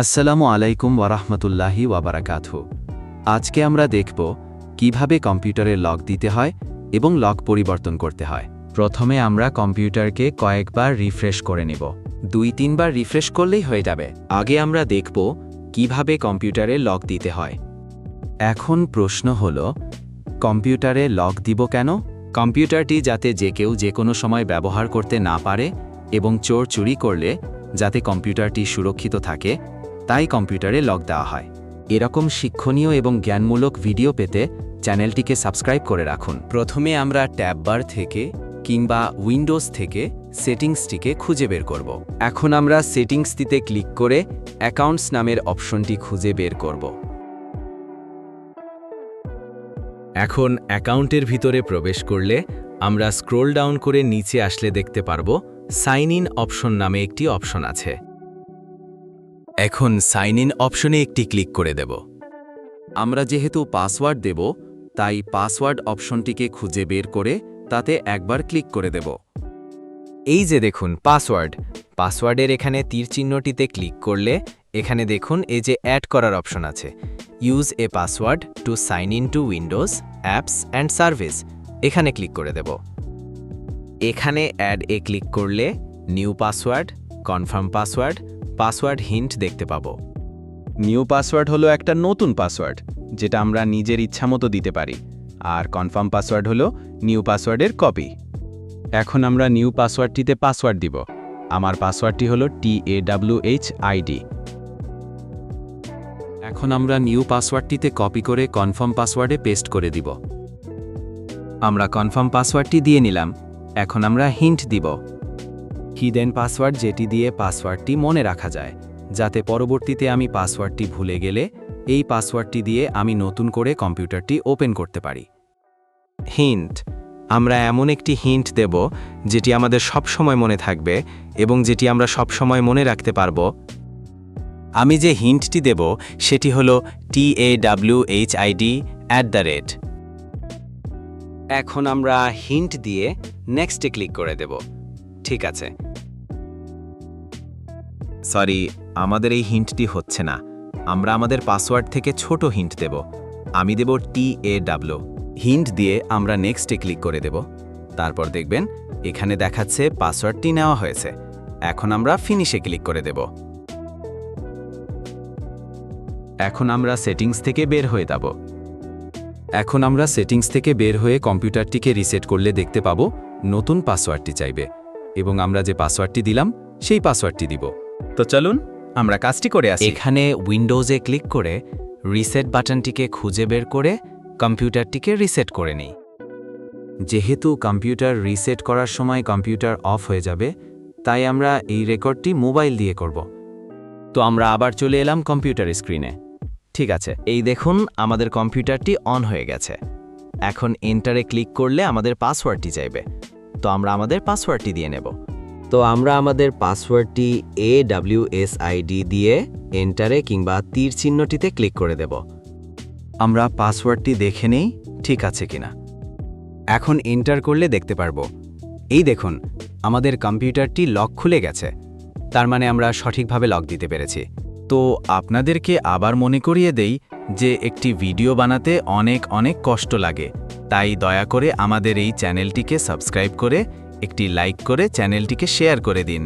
আসসালামু আলাইকুম ওয়ারাহমাতুল্লাহি ওয়াবারাকাতুহু। আজকে আমরা দেখব কিভাবে কম্পিউটারে লক দিতে হয় এবং লক পরিবর্তন করতে হয়। প্রথমে আমরা কম্পিউটারকে কয়েকবার রিফ্রেশ করে নেব। 2-3 বার রিফ্রেশ করলেই হয়ে যাবে। আগে আমরা দেখব কিভাবে কম্পিউটারে লক দিতে হয়। এখন প্রশ্ন হলো, কম্পিউটারে লক দিব কেন? কম্পিউটারটি যাতে যে কেউ যে কোনো সময় ব্যবহার করতে না পারে এবং চোর চুরি করলে যাতে কম্পিউটারটি সুরক্ষিত থাকে, তাই কম্পিউটারে লক দেওয়া হয়। এরকম শিক্ষণীয় এবং জ্ঞানমূলক ভিডিও পেতে চ্যানেলটিকে সাবস্ক্রাইব করে রাখুন। প্রথমে আমরা ট্যাব বার থেকে কিংবা উইন্ডোজ থেকে সেটিংসটিকে খুঁজে বের করব। এখন আমরা সেটিংসটিতে ক্লিক করে অ্যাকাউন্টস নামের অপশনটি খুঁজে বের করব। এখন অ্যাকাউন্টের ভিতরে প্রবেশ করলে আমরা স্ক্রোল ডাউন করে নিচে আসলে দেখতে পারব সাইন ইন অপশন নামে একটি অপশন আছে। এখন সাইন ইন অপশনে একটি ক্লিক করে দেব। আমরা যেহেতু পাসওয়ার্ড দেব, তাই পাসওয়ার্ড অপশনটিকে খুঁজে বের করে তাতে একবার ক্লিক করে দেব। এই যে দেখুন পাসওয়ার্ডের এখানে তীর চিহ্নটিতে ক্লিক করলে এখানে দেখুন এই যে অ্যাড করার অপশন আছে। Use a password to sign in to Windows apps and service, এখানে ক্লিক করে দেব। এখানে অ্যাড এ ক্লিক করলে new password, confirm password hint দেখতে পাবো। নিউ পাসওয়ার্ড হলো একটা নতুন পাসওয়ার্ড যেটা আমরা নিজের ইচ্ছামতো দিতে পারি, আর কনফার্ম পাসওয়ার্ড হলো নিউ পাসওয়ার্ডের কপি। এখন আমরা নিউ পাসওয়ার্ডটিতে পাসওয়ার্ড দিব। আমার পাসওয়ার্ডটি হলো TAWHID। এখন আমরা নিউ পাসওয়ার্ডটিতে কপি করে কনফার্ম পাসওয়ার্ডে পেস্ট করে দিব। আমরা কনফার্ম পাসওয়ার্ডটি দিয়ে নিলাম। এখন আমরা হিন্ট দিব, হিডেন পাসওয়ার্ড, যেটি দিয়ে পাসওয়ার্ডটি মনে রাখা যায়, যাতে পরবর্তীতে আমি পাসওয়ার্ডটি ভুলে গেলে এই পাসওয়ার্ডটি দিয়ে আমি নতুন করে কম্পিউটারটি ওপেন করতে পারি। হিন্ট, আমরা এমন একটি হিন্ট দেব যেটি আমাদের সবসময় মনে থাকবে এবং যেটি আমরা সবসময় মনে রাখতে পারব। আমি যে হিন্টটি দেব সেটি হলো TAWHID@। এখন আমরা হিন্ট দিয়ে নেক্সটে ক্লিক করে দেব। ঠিক আছে। সরি, আমাদের এই হিন্টটি হচ্ছে না। আমরা আমাদের পাসওয়ার্ড থেকে ছোট হিন্ট দেব। আমি দেব TAW। হিন্ট দিয়ে আমরা নেক্সটে ক্লিক করে দেব। তারপর দেখবেন এখানে দেখাচ্ছে পাসওয়ার্ডটি নেওয়া হয়েছে। এখন আমরা ফিনিশে ক্লিক করে দেব। এখন আমরা সেটিংস থেকে বের হয়ে যাব। এখন আমরা সেটিংস থেকে বের হয়ে কম্পিউটারটিকে রিসেট করলে দেখতে পাবো নতুন পাসওয়ার্ডটি চাইবে এবং আমরা যে পাসওয়ার্ডটি দিলাম সেই পাসওয়ার্ডটি দিব। তো চলুন আমরা কাজটি করে আসি। এখানে উইন্ডোজে ক্লিক করে রিসেট বাটনটিকে খুঁজে বের করে কম্পিউটারটিকে রিসেট করে নিই। যেহেতু কম্পিউটার রিসেট করার সময় কম্পিউটার অফ হয়ে যাবে, তাই আমরা এই রেকর্ডটি মোবাইল দিয়ে করব। তো আমরা আবার চলে এলাম কম্পিউটার স্ক্রিনে। ঠিক আছে, এই দেখুন আমাদের কম্পিউটারটি অন হয়ে গেছে। এখন এন্টারে ক্লিক করলে আমাদের পাসওয়ার্ডটি চাইবে, তো আমরা আমাদের পাসওয়ার্ডটি দিয়ে নেব। তো আমরা আমাদের পাসওয়ার্ডটি AWSID দিয়ে এন্টারে কিংবা তীর চিহ্নটিতে ক্লিক করে দেব। আমরা পাসওয়ার্ডটি দেখে নেই ঠিক আছে কিনা। এখন এন্টার করলে দেখতে পারবো, এই দেখুন আমাদের কম্পিউটারটি লক খুলে গেছে। তার মানে আমরা সঠিকভাবে লক দিতে পেরেছি। তো আপনাদেরকে আবার মনে করিয়ে দেই যে একটি ভিডিও বানাতে অনেক অনেক কষ্ট লাগে, তাই দয়া করে আমাদের এই চ্যানেলটিকে সাবস্ক্রাইব করে একটি লাইক করে চ্যানেলটিকে শেয়ার করে দিন।